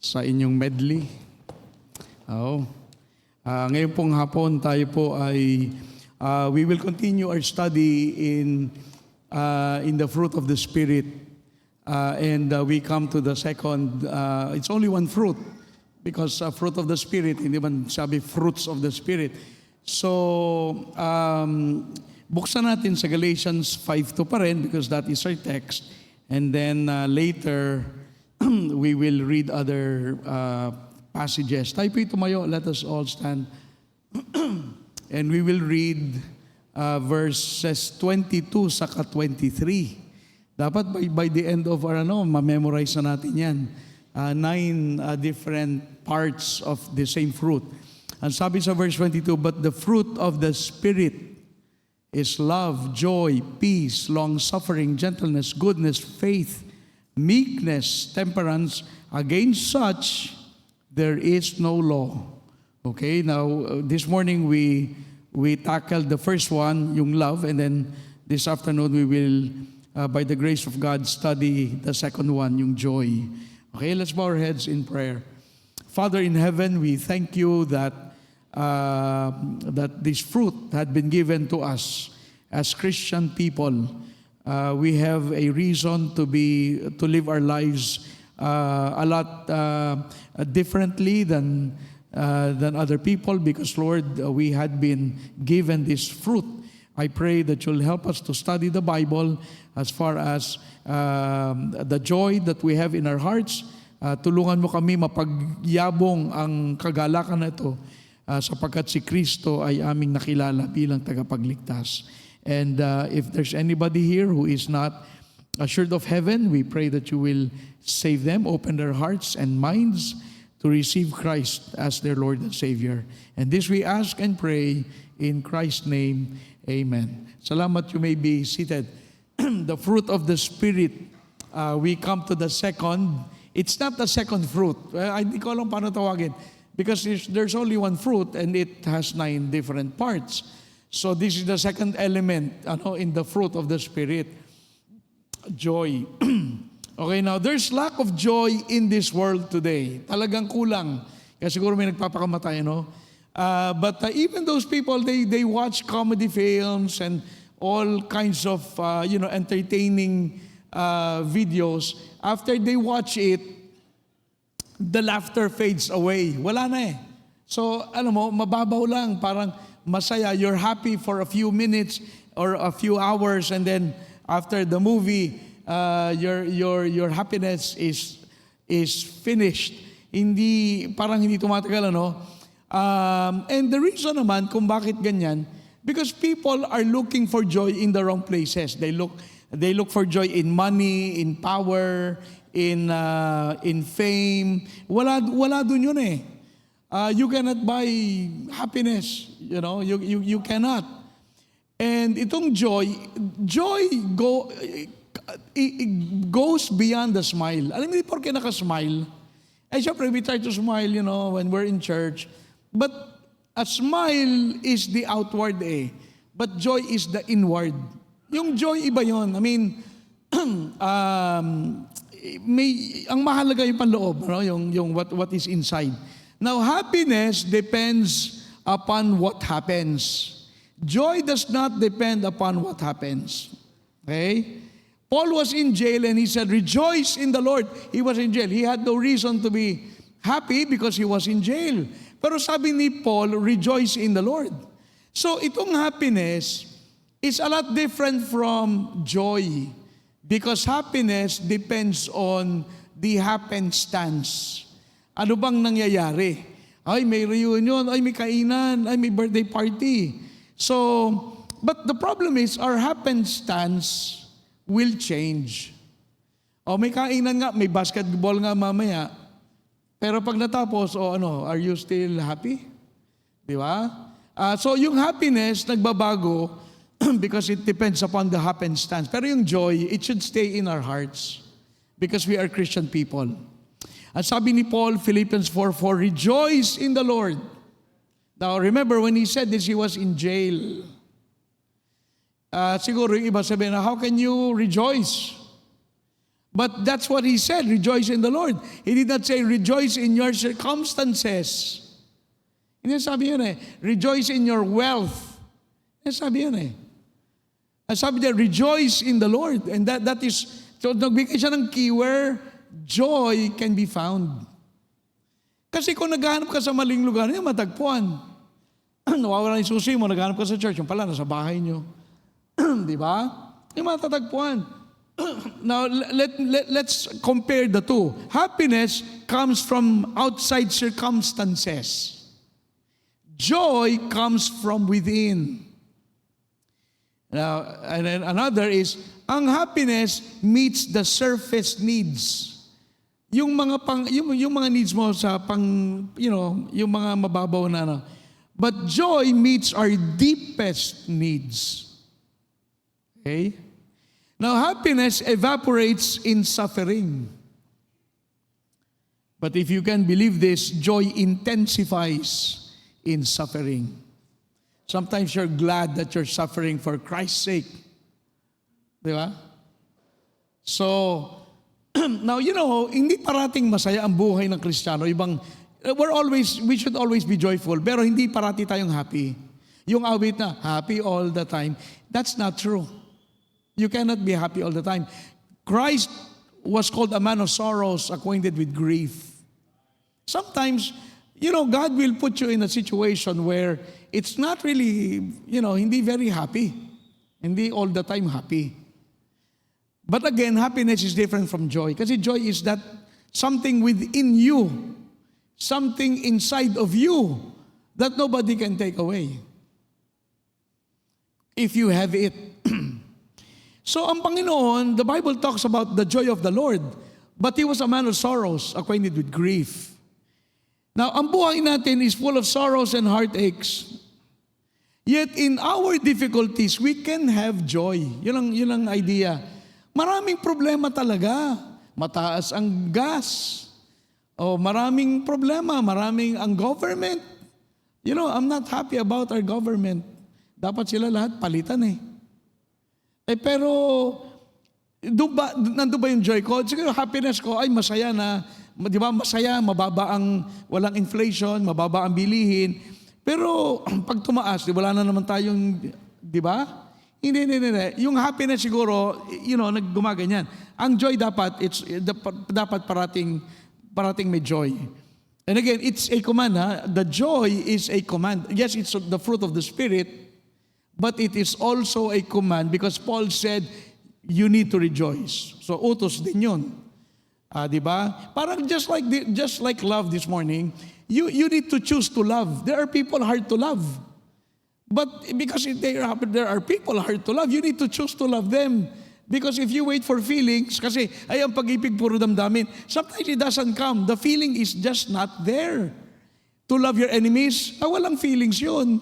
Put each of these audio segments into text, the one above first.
sa inyong medley. Oh. Ngayon pong hapon tayo po ay we will continue our study in the fruit of the Spirit. And we come to the second, it's only one fruit because fruit of the Spirit, hindi man sabi fruits of the Spirit. So, buksan natin sa Galatians 5:2 pa rin because that is our text. And then later, we will read other passages. Tayo po'y tumayo, let us all stand. And we will read verses 22 saka 23. Dapat by the end of our ma-memorize na natin yan. 9 different parts of the same fruit. Ang sabi sa verse 22, but the fruit of the Spirit is love, joy, peace, long-suffering, gentleness, goodness, faith, meekness, temperance. Against such, there is no law. Okay, now this morning we tackled the first one, yung love, and then this afternoon we will, by the grace of God, study the second one, yung joy. Okay, let's bow our heads in prayer. Father in heaven, we thank you that this fruit had been given to us as Christian people. We have a reason to live our lives a lot differently than other people because, Lord, we had been given this fruit. I pray that you'll help us to study the Bible as far as the joy that we have in our hearts. Tulungan mo kami mapagyabong ang kagalakan na ito sapagkat si Kristo ay aming nakilala bilang tagapagligtas. And if there's anybody here who is not assured of heaven, we pray that you will save them, open their hearts and minds to receive Christ as their Lord and Savior. And this we ask and pray in Christ's name. Amen. Salamat, you may be seated. The fruit of the Spirit, we come to the second. It's not the second fruit. Hindi ko alam paano tawagin. Because there's only one fruit and it has 9 different parts. So this is the second element in the fruit of the Spirit. Joy. Okay, now there's lack of joy in this world today. Talagang kulang. Kaya siguro may nagpapakamatay, But even those people, they watch comedy films and all kinds of entertaining videos. After they watch it, the laughter fades away. Wala na eh. So, mababaw lang. Parang masaya. You're happy for a few minutes or a few hours and then after the movie, your happiness is finished. Parang hindi tumatagal, And the reason naman kung bakit ganyan, because people are looking for joy in the wrong places. They look for joy in money, in power, in fame. Wala dun yun eh. You cannot buy happiness, you cannot. And itong joy goes beyond the smile. Alam mo, porke naka-smile. Syempre, we try to smile, when we're in church. But a smile is the outward but joy is the inward. Yung joy, iba yon. I mean, ang mahalaga yung panloob, yung what is inside. Now, happiness depends upon what happens. Joy does not depend upon what happens. Okay? Paul was in jail and he said, rejoice in the Lord. He was in jail. He had no reason to be happy because he was in jail. Pero sabi ni Paul, rejoice in the Lord. So itong happiness is a lot different from joy because happiness depends on the happenstance. Ano bang nangyayari? Ay, may reunion, ay, may kainan, ay, may birthday party. So, but the problem is, our happenstance will change. May kainan nga, may basketball nga mamaya. Pero pag natapos, are you still happy? Di ba? So yung happiness, nagbabago because it depends upon the happenstance. Pero yung joy, it should stay in our hearts because we are Christian people. At sabi ni Paul, Philippians 4:4, rejoice in the Lord. Now, remember, when he said this, he was in jail. Siguro yung iba sabihin na, how can you rejoice? But that's what he said, rejoice in the Lord. He did not say, rejoice in your circumstances. Hindi sabi yun rejoice in your wealth. Hindi sabi yun Ang sabi niya, rejoice in the Lord. And that is, so nagbigay siya ng key where joy can be found. Kasi kung naghahanap ka sa maling lugar, yung matagpuan. Nawawala yung susi mo, naghahanap ka sa church, yung pala, nasa bahay nyo. Di ba? Yung matatagpuan. Now, let's compare the two. Happiness comes from outside circumstances. Joy comes from within. Now, and then another is, ang happiness meets the surface needs. Yung mga needs mo sa yung mga mababaw na But joy meets our deepest needs. Okay? Now, happiness evaporates in suffering. But if you can believe this, joy intensifies in suffering. Sometimes you're glad that you're suffering for Christ's sake. Di ba? So, now, hindi parating masaya ang buhay ng Kristiyano. We should always be joyful, pero hindi parati tayong happy. Yung awit na, happy all the time, that's not true. You cannot be happy all the time. Christ was called a man of sorrows, acquainted with grief. Sometimes, God will put you in a situation where it's not really, hindi very happy. Hindi all the time happy. But again, happiness is different from joy. Kasi joy is that something within you, something inside of you that nobody can take away. If you have it. So ang Panginoon, the Bible talks about the joy of the Lord, but He was a man of sorrows, acquainted with grief. Now, ang buhay natin is full of sorrows and heartaches. Yet in our difficulties, we can have joy. Yun ang idea. Maraming problema talaga. Mataas ang gas. Maraming problema. Maraming ang government. I'm not happy about our government. Dapat sila lahat palitan pero, nandun ba yung joy ko? Siguro happiness ko, ay masaya na, di ba, masaya, mababa ang, walang inflation, mababa ang bilihin. Pero, pag tumaas, wala na naman tayong, di ba? Hindi. Yung happiness siguro, naggumaganyan. Ang joy dapat parating may joy. And again, it's a command. The joy is a command. Yes, it's the fruit of the Spirit, but it is also a command because Paul said, you need to rejoice. So, utos din yun. Di ba? Parang just like love this morning, you need to choose to love. There are people hard to love. But because there are people hard to love, you need to choose to love them. Because if you wait for feelings, kasi ang pag-ibig puro damdamin, sometimes it doesn't come. The feeling is just not there. To love your enemies, walang feelings yun.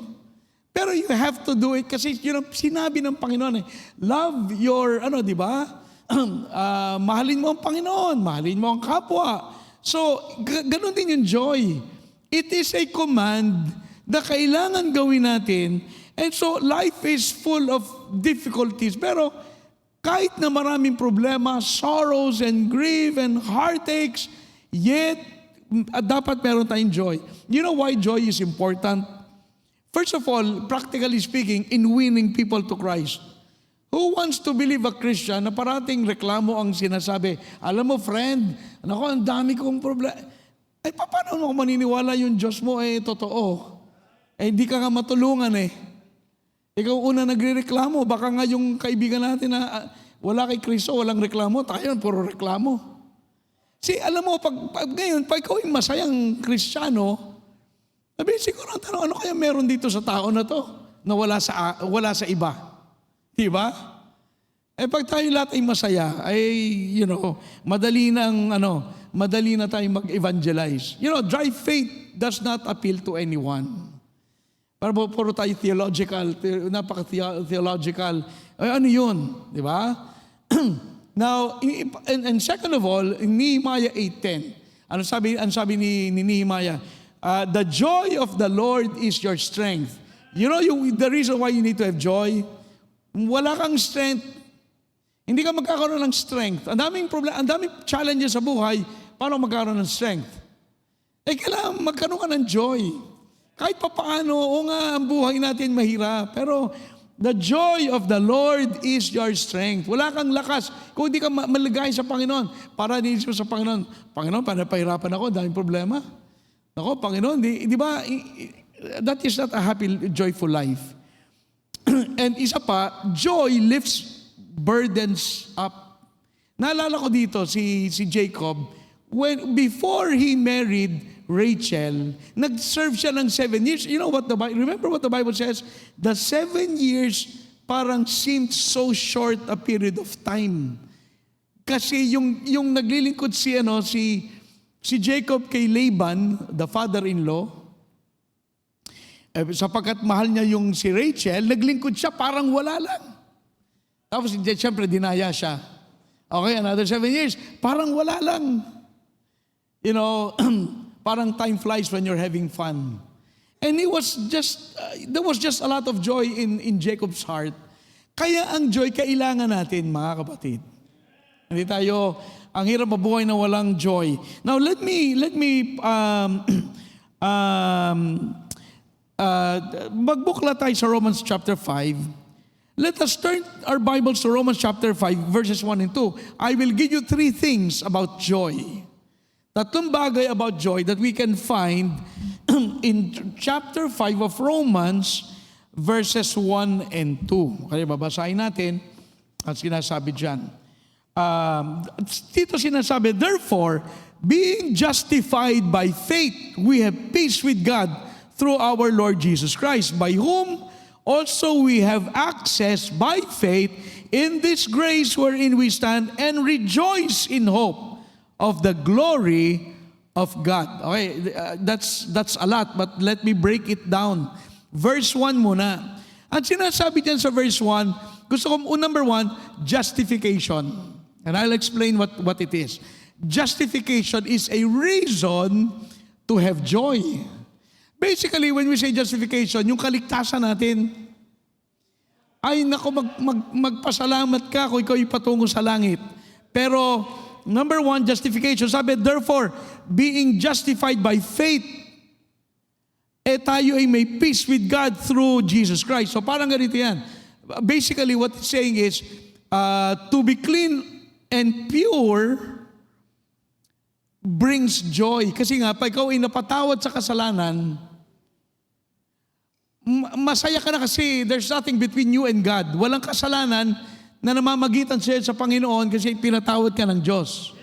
Pero you have to do it kasi sinabi ng Panginoon love your, di ba? Mahalin mo ang Panginoon, mahalin mo ang kapwa. So, ganun din yung joy. It is a command na kailangan gawin natin. And so, life is full of difficulties. Pero, kahit na maraming problema, sorrows and grief and heartaches, yet, dapat meron tayong joy. You know why joy is important? First of all, practically speaking, in winning people to Christ. Who wants to believe a Christian na parating reklamo ang sinasabi? Alam mo, friend, ang dami kong problema. Paano mo maniniwala yung Diyos mo totoo? Hindi ka nga matulungan Ikaw una nagre-reklamo, baka nga yung kaibigan natin na wala kay Kristo, walang reklamo, tayo puro reklamo. Alam mo, pag ikaw yung masayang Kristiyano, sabi, siguro ang tanong, ano kaya meron dito sa tao na to na wala sa iba? Diba? Pag tayo lahat ay masaya, madali na tayong mag-evangelize. Dry faith does not appeal to anyone. Pero puro tayo theological, napaka-theological. Ano yun? Diba? Now, and second of all, in Nehemiah 8:10, ano sabi ni Nehemiah? The joy of the Lord is your strength. The reason why you need to have joy, wala kang strength. Hindi ka magkakaroon ng strength. Ang daming problema, ang daming challenges sa buhay, paano magkakaroon ng strength? Kailangan magkaroon ka ng joy. Kahit papaano, oo nga, ang buhay natin mahirap. Pero the joy of the Lord is your strength. Wala kang lakas kung hindi ka maligay sa Panginoon. Para niisip sa Panginoon, Panginoon, pahirapan ako, daming problema. Ako, Panginoon, di ba, that is not a happy, joyful life. And isa pa, joy lifts burdens up. Naalala ko dito si Jacob, before he married Rachel, nag-serve siya ng 7 years. You know what remember what the Bible says? The 7 years parang seemed so short a period of time. Kasi yung naglilingkod si Jacob kay Laban, the father-in-law, sapagkat mahal niya yung si Rachel, naglingkod siya parang wala lang. Tapos siyempre dinaya siya. Okay, another 7 years, parang wala lang. You know, parang time flies when you're having fun. And there was just a lot of joy in Jacob's heart. Kaya ang joy kailangan natin, mga kapatid. Hindi tayo, ang hirap mabuhay na walang joy. Now let me magbukla tayo sa Romans chapter 5. Let us turn our Bibles to Romans chapter 5, verses 1 and 2. I will give you 3 things about joy. Tatlong bagay about joy that we can find in chapter 5 of Romans, verses 1 and 2. Kaya babasahin natin at sinasabi dyan. Dito sinasabi, therefore, being justified by faith, we have peace with God through our Lord Jesus Christ, by whom also we have access by faith in this grace wherein we stand and rejoice in hope of the glory of God. Okay, that's a lot, but let me break it down. Verse 1 muna. At sinasabi dyan sa verse 1, gusto ko, number 1, justification. And I'll explain what it is. Justification is a reason to have joy. Basically, when we say justification, yung kaligtasan natin, ay nako, magpasalamat ka kung ikaw ipatungo sa langit. Pero, number 1, justification. Sabi, therefore, being justified by faith, tayo ay may peace with God through Jesus Christ. So parang ganito yan. Basically, what it's saying is, to be clean and pure brings joy. Kasi nga, pag ikaw ay napatawad sa kasalanan, masaya ka na kasi there's nothing between you and God. Walang kasalanan na namamagitan sa'yo sa Panginoon kasi pinatawad ka ng Diyos.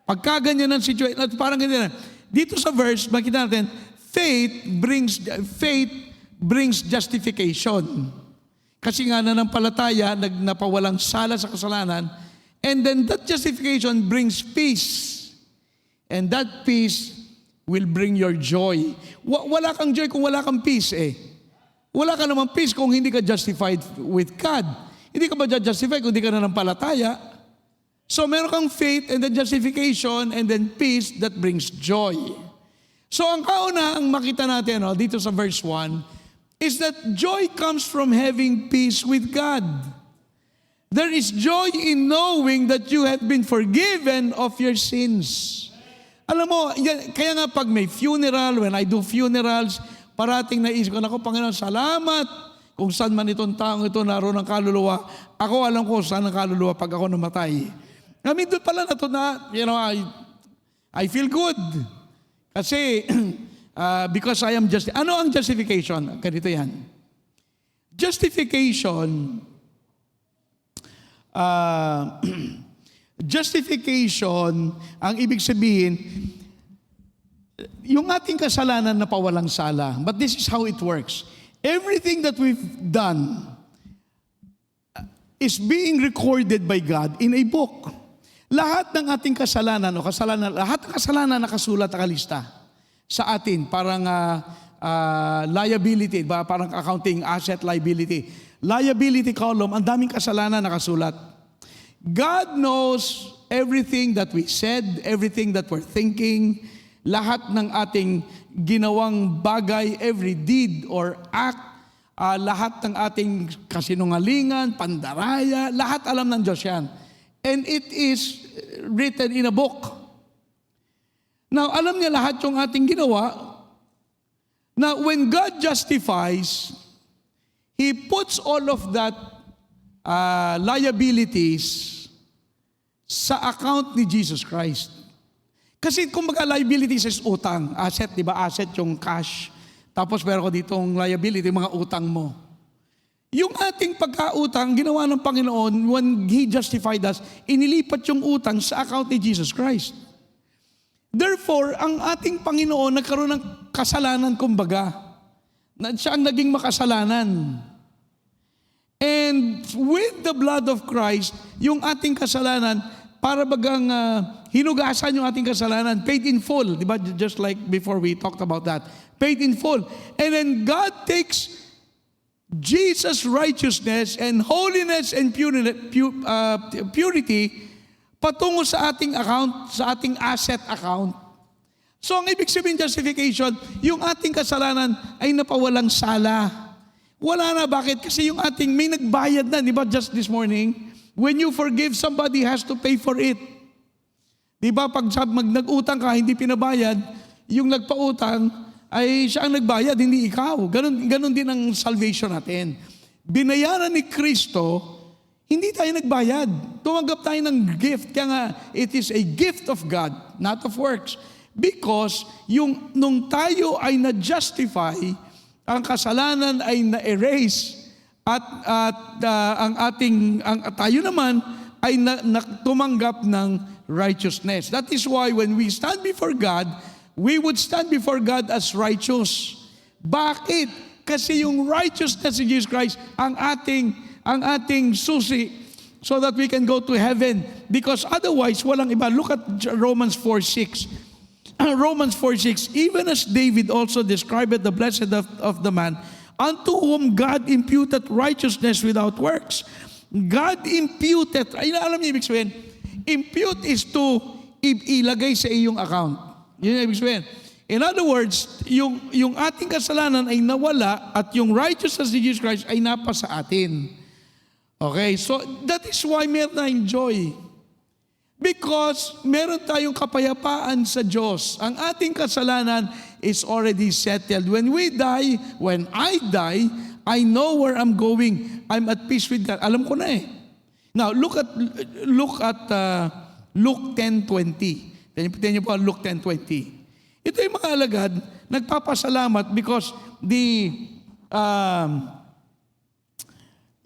Pagka ganyan ang situation, at parang ganyan. Dito sa verse, makita natin, faith brings justification. Kasi nga nanampalataya, napawalang sala sa kasalanan, and then that justification brings peace. And that peace will bring your joy. Wala kang joy kung wala kang peace eh. Wala ka namang peace kung hindi ka justified with God. Hindi ka ba justify kung hindi ka nanampalataya? So meron kang faith and then justification and then peace that brings joy. So ang kaunahang makita natin dito sa verse 1 is that joy comes from having peace with God. There is joy in knowing that you have been forgiven of your sins. Alam mo, kaya nga pag may funeral, when I do funerals, parating naisip ko, ako, Panginoon, salamat kung saan man itong taong ito naroon ng kaluluwa. Ako alam ko saan ang kaluluwa pag ako namatay. I mean, doon pala na ito na, I feel good. Kasi, because I am just, ano ang justification? Ganito yan. Justification, justification, ang ibig sabihin, yung ating kasalanan na pawalang sala. But this is how it works. Everything that we've done is being recorded by God in a book. Lahat ng ating kasalanan lahat ng kasalanan nakasulat, nakalista sa atin. Parang liability, parang accounting, asset, liability. Liability column, ang daming kasalanan nakasulat. God knows everything that we said, everything that we're thinking, lahat ng ating ginawang bagay, every deed or act, lahat ng ating kasinungalingan, pandaraya, lahat alam ng Diyos yan. and it is written in a book. Now, alam niya lahat yung ating ginawa. Now, when God justifies, He puts all of that liabilities sa account ni Jesus Christ. Kasi kumbaga liabilities is utang. Asset, di ba? Asset yung cash. Tapos meron ko ditong liability, mga utang mo. Yung ating pagkautang, ginawa ng Panginoon, when He justified us, inilipat yung utang sa account ni Jesus Christ. Therefore, ang ating Panginoon nagkaroon ng kasalanan, kumbaga. Siya ang naging makasalanan. And with the blood of Christ, yung ating kasalanan, para bagang hinugasan yung ating kasalanan, paid in full. Diba? Just like before we talked about that. Paid in full. And then God takes Jesus' righteousness and holiness and purity patungo sa ating account, sa ating asset account. So ang ibig sabihin justification, yung ating kasalanan ay napawalang sala. Wala na, bakit? Kasi yung ating may nagbayad na, di ba just this morning? When you forgive, somebody has to pay for it. Di ba pag nag-utang ka, hindi pinabayad, yung nagpautang ay siya ang nagbayad, hindi ikaw. Ganon din ang salvation natin. Binayaran ni Kristo, hindi tayo nagbayad. Tumanggap tayo ng gift. Kaya nga, it is a gift of God, not of works. Because nung tayo ay na-justify, ang kasalanan ay na-erase, at tayo naman ay tumanggap ng righteousness. That is why when we stand before God, we would stand before God as righteous. Bakit? Kasi yung righteousness of Jesus Christ ang ating susi so that we can go to heaven. Because otherwise, walang iba. Look at Romans 4:6. Romans 4:6, even as David also described the blessed of the man, unto whom God imputed righteousness without works. God imputed, alam niyo ibig sabihin? Impute is to ilagay sa iyong account. Yun ang ibig sabihin. In other words, yung ating kasalanan ay nawala at yung righteousness of Jesus Christ ay napasa atin. Okay, so that is why meron tayong joy. Because meron tayong kapayapaan sa Diyos. Ang ating kasalanan is already settled. When I die, I know where I'm going. I'm at peace with God. Alam ko na eh. Now, look at Luke 10:20. Tingnan niyo po Luke 10:20. Ito yung mga alagad, nagpapasalamat because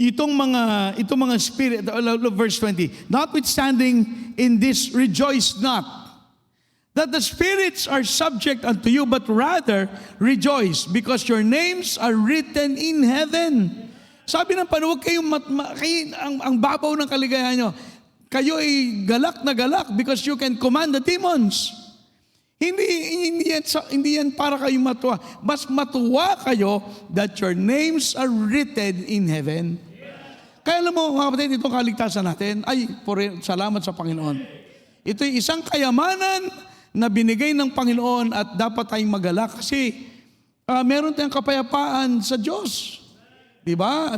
itong mga spirit, verse 20, notwithstanding in this rejoice not, that the spirits are subject unto you, but rather rejoice, because your names are written in heaven. Sabi ng Panginoon, ang babaw ng kaligayahan nyo, kayo ay galak na galak because you can command the demons. Hindi yan para kayo matuwa. Mas matuwa kayo that your names are written in heaven. Kaya alam mo, mga kapatid, itong kaligtasan natin, salamat sa Panginoon. Ito'y isang kayamanan na binigay ng Panginoon at dapat tayong magalak kasi meron tayong kapayapaan sa Diyos. Diba?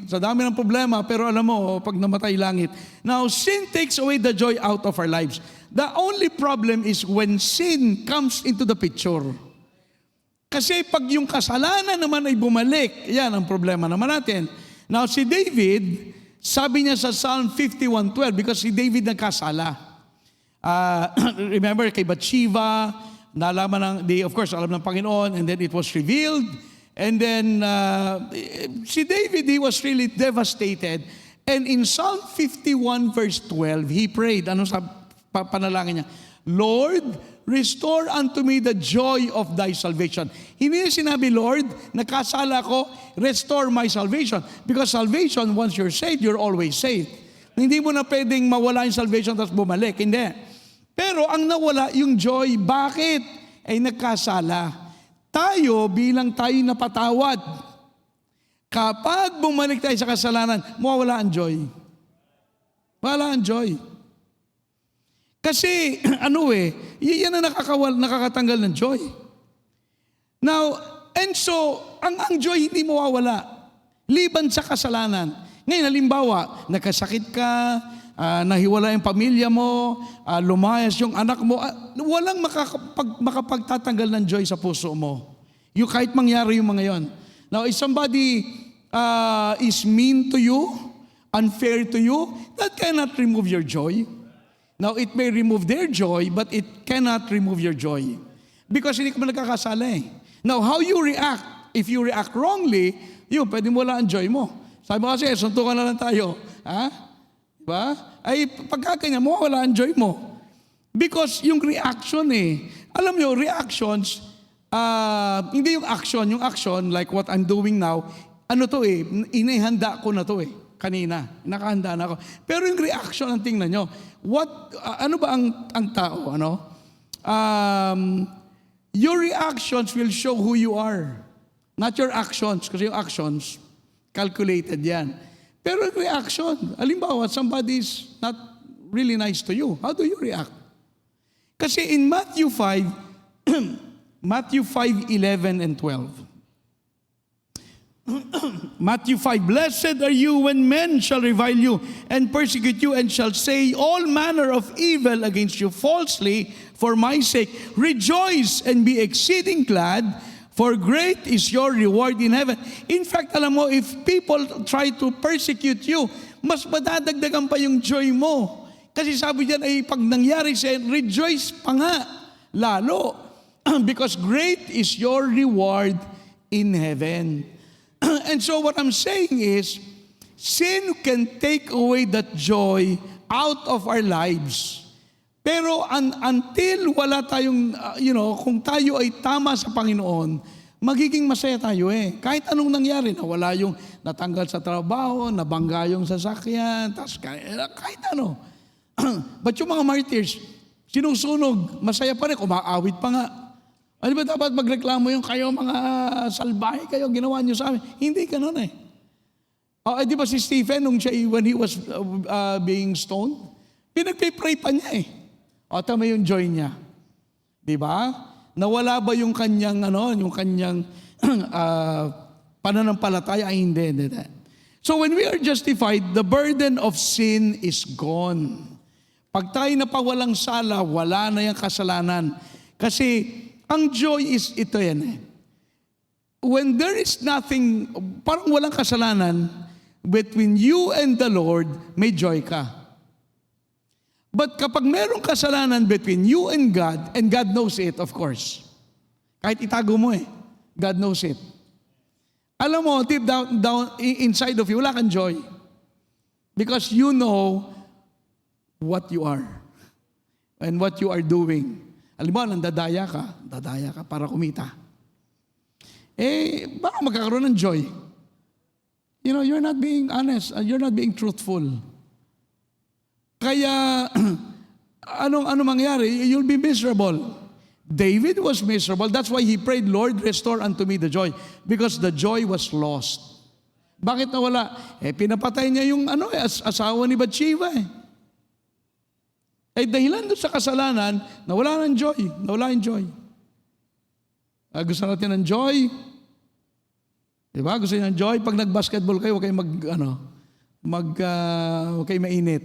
Sa dami ng problema, pero alam mo, pag namatay langit. Now, sin takes away the joy out of our lives. The only problem is when sin comes into the picture. Kasi pag yung kasalanan naman ay bumalik, yan ang problema naman natin. Now, si David, sabi niya sa Psalm 51:12, because si David nagkasala. Remember, kay Bathsheba, nalaman of course, alam ng Panginoon, and then it was revealed. And then, si David, he was really devastated. And in Psalm 51 verse 12, he prayed, ano sa panalangin niya? Lord, restore unto me the joy of thy salvation. Hindi niya sinabi, Lord, nakasala ko, restore my salvation. Because salvation, once you're saved, you're always saved. Hindi mo na pwedeng mawala yung salvation tapos bumalik. Hindi. Pero ang nawala yung joy. Bakit? Ay nagkasala. Tayo, bilang tayo napatawad, kapag bumalik tayo sa kasalanan, mawawala ang joy. Wala ang joy. Kasi, yan ang nakakatanggal ng joy. Now, and so, ang joy hindi mawawala. Liban sa kasalanan. Ngayon, halimbawa, nakasakit ka, nahiwala yung pamilya mo, lumayas yung anak mo, walang makapagtatanggal ng joy sa puso mo. Yung kahit mangyari yung mga yon. Now, if somebody is mean to you, unfair to you, that cannot remove your joy. Now, it may remove their joy, but it cannot remove your joy. Because hindi ka man nagkakasala eh. Now, how you react, if you react wrongly, yun, pwede mo wala ang joy mo. Sabi mo kasi, suntukan na lang tayo. Ha? Diba? Ay, pagkakanya mo, wala ang joy mo. Because yung reaction alam nyo, reactions, hindi yung action, like what I'm doing now, inihanda ko na to kanina. Nakahanda na ako. Pero yung reaction, ang tingnan nyo, ano ba ang tao, your reactions will show who you are. Not your actions, kasi yung actions, calculated yan. Pero yung reaction, halimbawa, somebody is not really nice to you. How do you react? Kasi in Matthew 5, Matthew 5:11 and 12. Matthew 5, blessed are you when men shall revile you and persecute you and shall say all manner of evil against you falsely for my sake. Rejoice and be exceeding glad, for great is your reward in heaven. In fact, alam mo, if people try to persecute you, mas madadagdagan pa yung joy mo. Kasi sabi diyan ay pag nangyari siya, rejoice pa nga, lalo. Because great is your reward in heaven. And so what I'm saying is, sin can take away that joy out of our lives. Pero until wala tayong, kung tayo ay tama sa Panginoon, magiging masaya tayo Kahit anong nangyari, nawala yung natanggal sa trabaho, nabangga yung sasakyan, kahit ano. But yung mga martyrs, sinusunog, masaya pa rin, kumaawit pa nga. Ano ba dapat magreklamo yung kayo mga salbahe kayo, ginawa nyo sa amin? Hindi ganun di ba si Stephen, when he was being stoned, pinagpipray pa niya tama yung joy niya. Di ba? Nawala ba yung kanyang, pananampalataya? Ay, hindi. So when we are justified, the burden of sin is gone. Pag tayo napawalang sala, wala na yung kasalanan. Kasi ang joy is ito yan When there is nothing, parang walang kasalanan, between you and the Lord, may joy ka. But kapag merong kasalanan between you and God knows it, of course. Kahit itago mo God knows it. Alam mo, deep down inside of you, wala kang joy. Because you know what you are and what you are doing. Alam mo, dadaya ka para kumita. Baka magkakaroon ng joy. You're not being honest, you're not being truthful. Kaya, ano mangyari? You'll be miserable. David was miserable. That's why he prayed, Lord, restore unto me the joy. Because the joy was lost. Bakit nawala? Pinapatay niya yung asawa ni Bathsheba dahilan doon sa kasalanan, nawala ng joy. Nawala yung joy. Gusto natin ng joy? Diba? Gusto niyo ng joy? Pag nag-basketball kayo, huwag kayong huwag kayong mainit.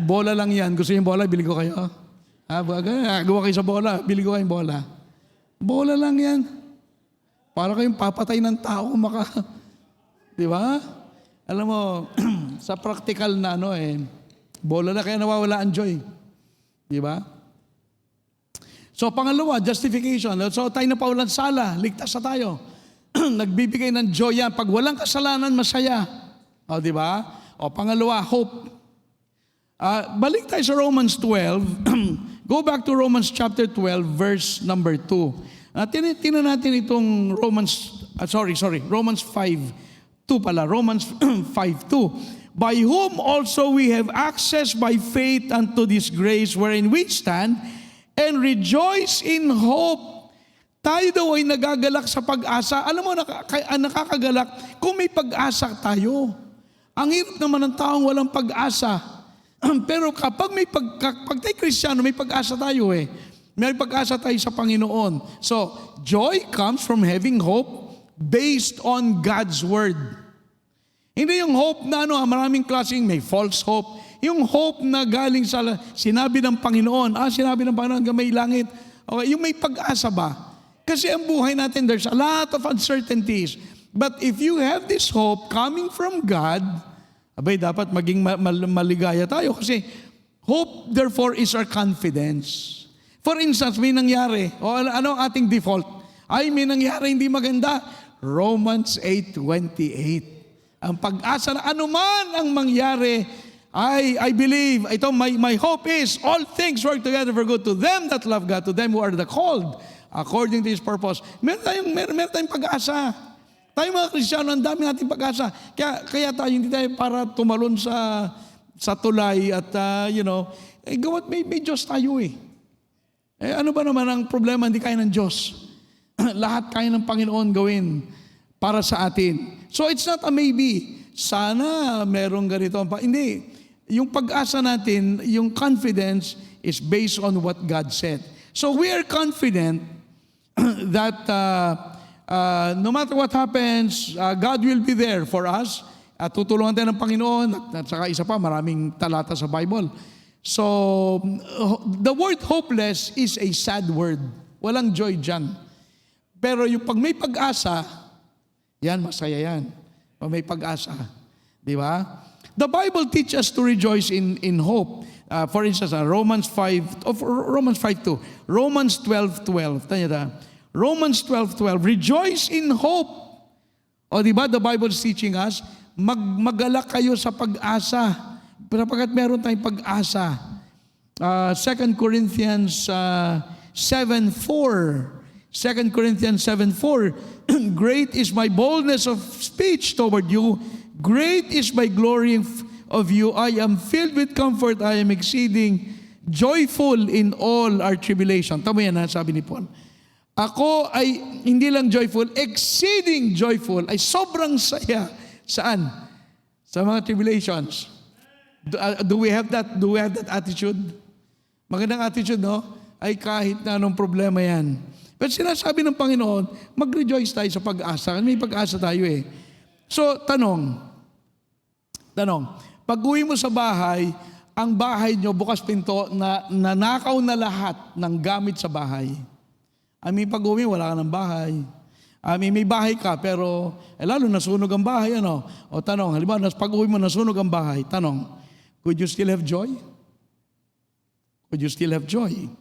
Bola lang yan. Gusto niyo yung bola, bili ko kayo. Gawa kayo sa bola, bili ko kayong bola. Bola lang yan. Para kayong papatay ng tao, di ba? Alam mo, sa practical na bola na kaya nawawala ang joy. Di ba? So pangalawa, justification. So tayo na pawalang sala, ligtas na tayo. Nagbibigay ng joy yan. Pag walang kasalanan, masaya. Di ba? Pangalawa, hope. Balik tayo sa Romans 12. Go back to Romans chapter 12, verse number 2. Tingnan natin itong Romans 5:2 pala. Romans 5:2. By whom also we have access by faith unto this grace wherein we stand and rejoice in hope. Tayo daw ay nagagalak sa pag-asa. Alam mo, nakakagalak kung may pag-asa tayo. Ang hirap naman ng taong walang pag-asa. Pero kapag pag tayo Kristiyano, may pag-asa tayo May pag-asa tayo sa Panginoon. So, joy comes from having hope based on God's Word. Hindi yung hope na maraming klaseng may false hope. Yung hope na galing sa sinabi ng Panginoon. Sinabi ng Panginoon may langit. Okay, yung may pag-asa ba? Kasi ang buhay natin, there's a lot of uncertainties. But if you have this hope coming from God, dapat maging maligaya tayo. Kasi hope, therefore, is our confidence. For instance, may nangyari. Ano ang ating default? May nangyari hindi maganda. Romans 8:28. Ang pag-asa na anuman ang mangyari, I believe, my hope is, all things work together for good to them that love God, to them who are the called, according to His purpose. Meron tayong pag-asa. Tayo mga Kristiyano, ang dami nating pag-asa. Kaya tayo, hindi tayo para tumalon sa tulay at, gawat may Diyos tayo eh. Ano ba naman ang problema, hindi kaya ng Diyos? Lahat kaya ng Panginoon gawin para sa atin. So it's not a maybe. Sana merong ganito. Hindi. Yung pag-asa natin, yung confidence is based on what God said. So we are confident that no matter what happens, God will be there for us. At tutulungan tayo ng Panginoon. At saka isa pa, maraming talata sa Bible. So, the word hopeless is a sad word. Walang joy dyan. Pero yung pag may pag-asa, yan, masaya yan. Pag may pag-asa. Di ba? The Bible teaches us to rejoice in hope. For instance, Romans 5:2. Romans 12:12. Tanya ta. Romans 12:12. Rejoice in hope. O di ba, the Bible is teaching us, magalak kayo sa pag-asa. Pagkat meron tayong pag-asa. 2 Corinthians 7:4. 2 Corinthians 7:4. Great is my boldness of speech toward you. Great is my glory of you. I am filled with comfort. I am exceeding joyful in all our tribulation. Tama yan, sabi ni Paul. Ako ay hindi lang joyful, exceeding joyful. Ay sobrang saya. Saan? Sa mga tribulations. Do we have that attitude? Magandang attitude, no? Ay kahit na anong problema yan. Pero sinasabi ng Panginoon, mag-rejoice tayo sa pag-asa. May pag-asa tayo eh. So, tanong, pag uwi mo sa bahay, ang bahay nyo bukas pinto na nanakaw na lahat ng gamit sa bahay. Pag uwi, wala ka ng bahay. May bahay ka, pero lalo nasunog ang bahay, ano? O tanong, halimbawa, pag uwi mo nasunog ang bahay, tanong, could you still have joy? Could you still have joy?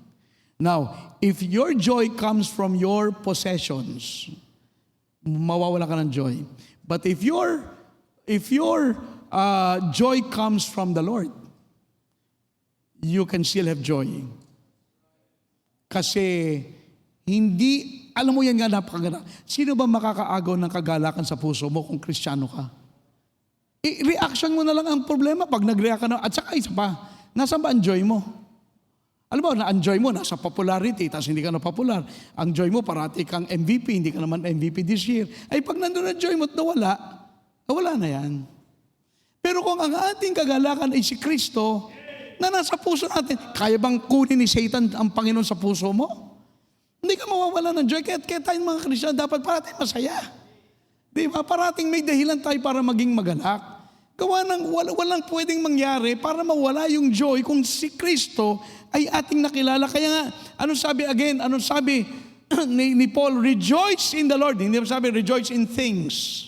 Now, if your joy comes from your possessions, mawawala ka ng joy. But if your joy comes from the Lord, you can still have joy. Kasi hindi, alam mo yan nga, napakaganda. Sino ba makakaagaw ng kagalakan sa puso mo kung Kristiyano ka? Reaction mo na lang ang problema pag nag-react ka na. At saka isa pa, nasaan ba ang joy mo? Alam mo, ang joy mo nasa popularity, tapos hindi ka na popular. Ang joy mo, parati kang MVP, hindi ka naman MVP this year. Ay pag nandun ang joy mo at nawala na yan. Pero kung ang ating kagalakan ay si Kristo, na nasa puso natin, kaya bang kunin ni Satan ang Panginoon sa puso mo? Hindi ka mawawala ng joy. Kaya tayong mga Kristiyano, dapat parating masaya. Di ba? Parating may dahilan tayo para maging magalak. Gawa ng walang pwedeng mangyari para mawala yung joy kung si Kristo ay ating nakilala. Kaya nga, anong sabi ni Paul? Rejoice in the Lord. Hindi sabi, rejoice in things.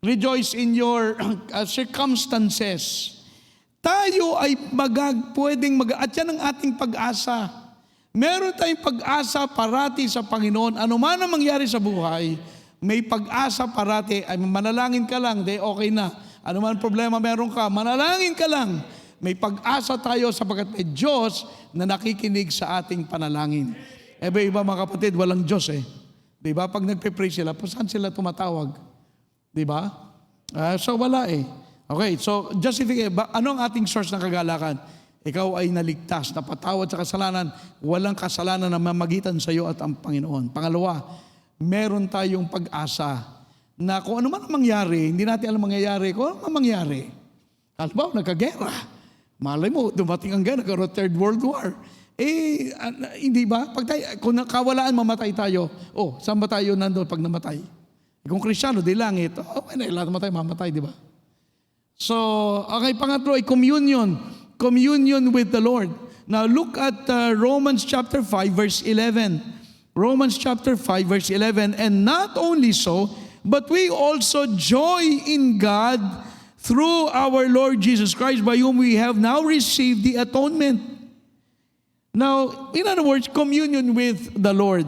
Rejoice in your circumstances. Tayo ay at yan ang ating pag-asa. Meron tayong pag-asa parati sa Panginoon. Ano man ang mangyari sa buhay, may pag-asa parati. Ay manalangin ka lang, okay na. Ano man problema meron ka, manalangin ka lang. May pag-asa tayo sapagkat may Diyos na nakikinig sa ating panalangin. Iba mga kapatid, walang Diyos eh. Diba? Pag nagpe-pray sila, saan sila tumatawag? Diba? So wala eh. Okay, so justification. Ano ang ating source ng kagalakan? Ikaw ay naligtas, napatawad sa kasalanan. Walang kasalanan na mamagitan sa iyo at ang Panginoon. Pangalawa, meron tayong pag-asa na kung ano man ang mangyari, hindi natin alam mangyayari, kung ano man mangyari. Halimbawa, nagkagera. Malay mo, dumating ang gera, nagkaroon Third World War. Hindi ba? Kung nakawalaan, mamatay tayo. Saan ba tayo nandun pag namatay? Kung Kristiyano, di langit. Lahat namatay, mamatay, di ba? So, okay, pangatlo ay communion. Communion with the Lord. Now, look at Romans chapter 5, verse 11. Romans chapter 5, verse 11. And not only so, but we also joy in God through our Lord Jesus Christ, by whom we have now received the atonement. Now, in other words, communion with the Lord.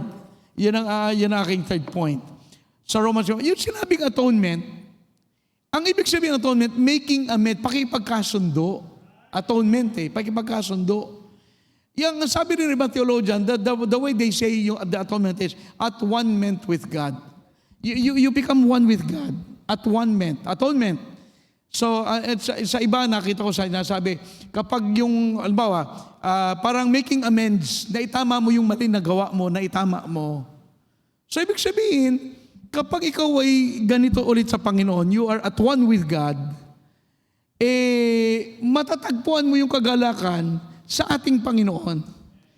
Yan ang aking third point. Sa Romans, yung sinabing atonement, ang ibig sabihin ng atonement, making amends, pakipagkasundo. Atonement pakipagkasundo. Yung sabi rin ibang theologian, the way they say the atonement is, at one ment with God. You become one with God. At one ment. Atonement. So, sa iba, nakita ko sa nasabi, kapag yung, halimbawa, parang making amends, na itama mo yung mali na gawa mo, na itama mo. So, ibig sabihin, kapag ikaw ay ganito ulit sa Panginoon, you are at one with God, matatagpuan mo yung kagalakan sa ating Panginoon.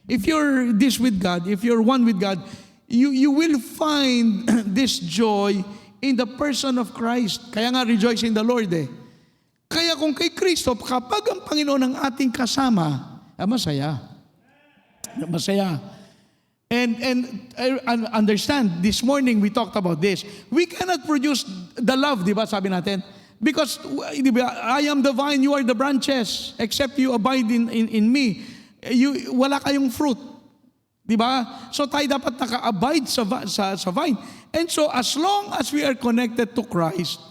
If you're this with God, if you're one with God, you will find this joy in the person of Christ. Kaya nga rejoice in the Lord Kaya kung kay Kristo, kapag ang Panginoon ang ating kasama, masaya. Masaya. And understand, this morning we talked about this. We cannot produce the love, di ba, sabi natin? Because I am the vine, you are the branches. Except you abide in me, wala kayong fruit. Di ba? So tayo dapat naka-abide sa vine. And so as long as we are connected to Christ,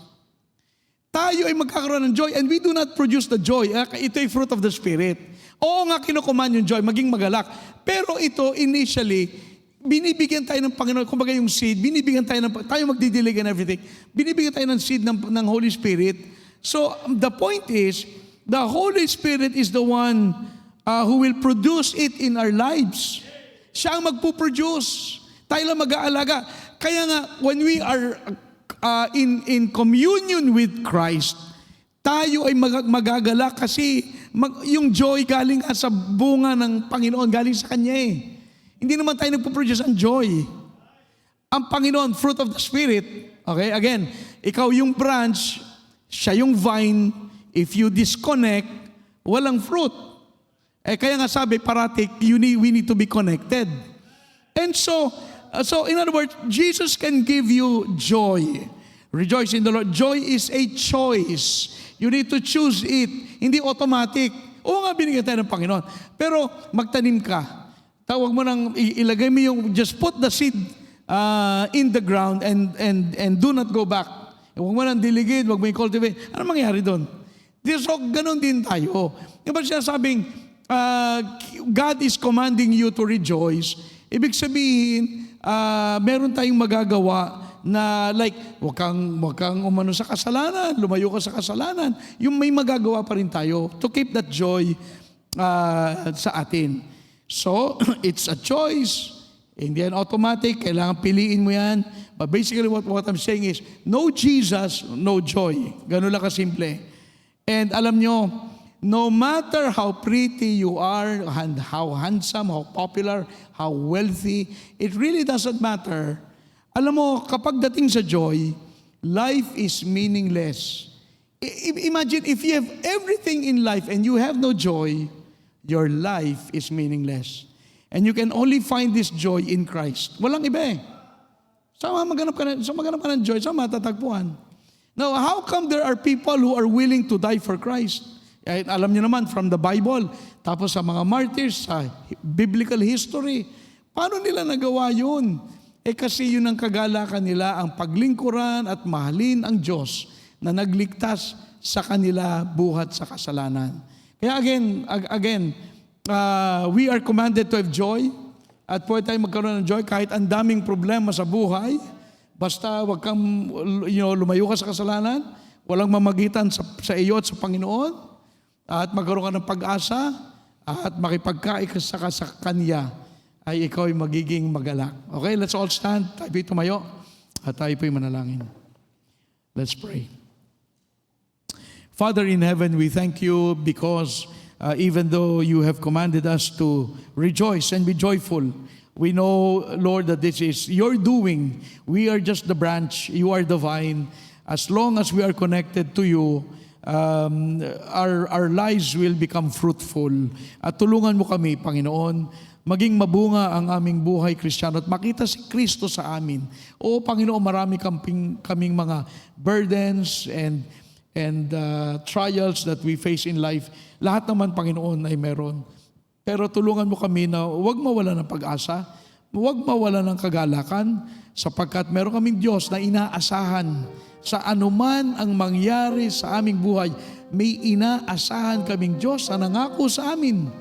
tayo ay magkakaroon ng joy, and we do not produce the joy. Ito ay fruit of the Spirit. Oo nga, kinukuman yung joy, maging magalak. Pero ito, initially, binibigyan tayo ng Panginoon, kumbaga yung seed, binibigyan tayo magdidilig and everything, binibigyan tayo ng seed ng Holy Spirit. So, the point is, the Holy Spirit is the one who will produce it in our lives. Siya ang magpuproduce. Tayo lang mag-aalaga. Kaya nga, when we are in communion with Christ, tayo ay magagalak kasi yung joy galing sa bunga ng Panginoon, galing sa Kanya Hindi naman tayo nagpo-produce ang joy. Ang Panginoon, fruit of the Spirit. Okay, again, ikaw yung branch, siya yung vine. If you disconnect, walang fruit. Kaya nga sabi, parati, we need to be connected. And so in other words, Jesus can give you joy. Rejoice in the Lord. Joy is a choice. You need to choose it. Hindi automatic. Oo nga, binigyan tayo ng Panginoon. Pero magtanim ka. Tawag mo nang ilagay mo yung, just put the seed in the ground and do not go back. Huwag mo nang diligid, huwag mo i-cultivate. Ano mangyayari doon? So, ganun din tayo. Yung ba siya sabing, God is commanding you to rejoice. Ibig sabihin, meron tayong magagawa na like, wag kang umano sa kasalanan, lumayo ka sa kasalanan. Yung may magagawa pa rin tayo to keep that joy sa atin. So, it's a choice. Hindi yan automatic. Kailangan piliin mo yan. But basically, what I'm saying is, no Jesus, no joy. Ganun lang kasimple. And alam nyo, no matter how pretty you are, and how handsome, how popular, how wealthy, it really doesn't matter. Alam mo, kapag dating sa joy, life is meaningless. Imagine if you have everything in life and you have no joy, your life is meaningless. And you can only find this joy in Christ. Walang iba Saan maganap ka ng joy? Saan matatagpuan? Now, how come there are people who are willing to die for Christ? Alam niyo naman, from the Bible, tapos sa mga martyrs, sa biblical history, paano nila nagawa yun? Kasi yun ang kagalakan nila, ang paglingkuran at mahalin ang Diyos na nagligtas sa kanila buhat sa kasalanan. Kaya again, we are commanded to have joy at pwede tayo magkaroon ng joy kahit ang daming problema sa buhay. Basta wag kang lumayo ka sa kasalanan, walang mamagitan sa iyo at sa Panginoon, at magkaroon ka ng pag-asa at makipagkain ka sa Kanya, ay ikaw ay magiging magalak. Okay, let's all stand. Tayo po'y tumayo at tayo po'y manalangin. Let's pray. Father in heaven, we thank you because even though you have commanded us to rejoice and be joyful, we know, Lord, that this is your doing. We are just the branch. You are the vine. As long as we are connected to you, our lives will become fruitful. At tulungan mo kami, Panginoon, maging mabunga ang aming buhay Kristiyano at makita si Kristo sa amin. O Panginoon, marami kaming mga burdens and trials that we face in life. Lahat naman, Panginoon, ay meron. Pero tulungan mo kami na huwag mawala ng pag-asa, huwag mawala ng kagalakan, sapagkat meron kaming Diyos na inaasahan sa anuman ang mangyari sa aming buhay. May inaasahan kaming Diyos na nangako sa amin.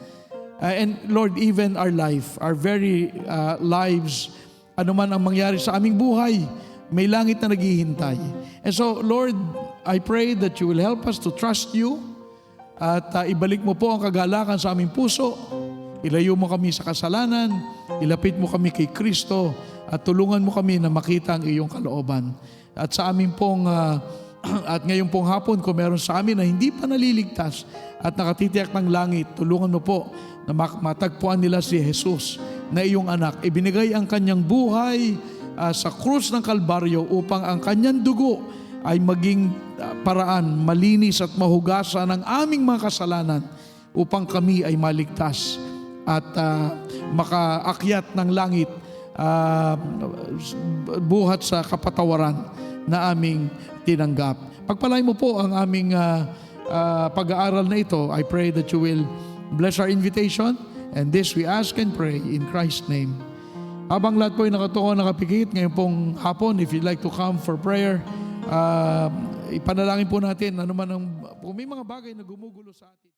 And Lord, even our life, our very lives, anuman ang mangyari sa aming buhay, may langit na naghihintay. And so, Lord, I pray that you will help us to trust you at ibalik mo po ang kagalakan sa aming puso. Ilayo mo kami sa kasalanan, ilapit mo kami kay Kristo, at tulungan mo kami na makita ang iyong kalooban. At sa amin pong, at ngayon pong hapon, kung meron sa amin na hindi pa naliligtas at nakatitiyak ng langit, tulungan mo po na matagpuan nila si Jesus na iyong anak. Ibinigay ang kanyang buhay sa krus ng Kalbaryo upang ang kanyang dugo ay maging paraan, malinis at mahugasan ng aming mga kasalanan upang kami ay maligtas at makaakyat ng langit buhat sa kapatawaran na aming tinanggap. Pagpalain mo po ang aming pag-aaral na ito. I pray that you will bless our invitation, and this we ask and pray in Christ's name. Habang lahat po ay nakatuko, nakapikit, ngayon pong hapon, if you'd like to come for prayer, ipanalangin po natin kung may mga bagay na gumugulo sa atin.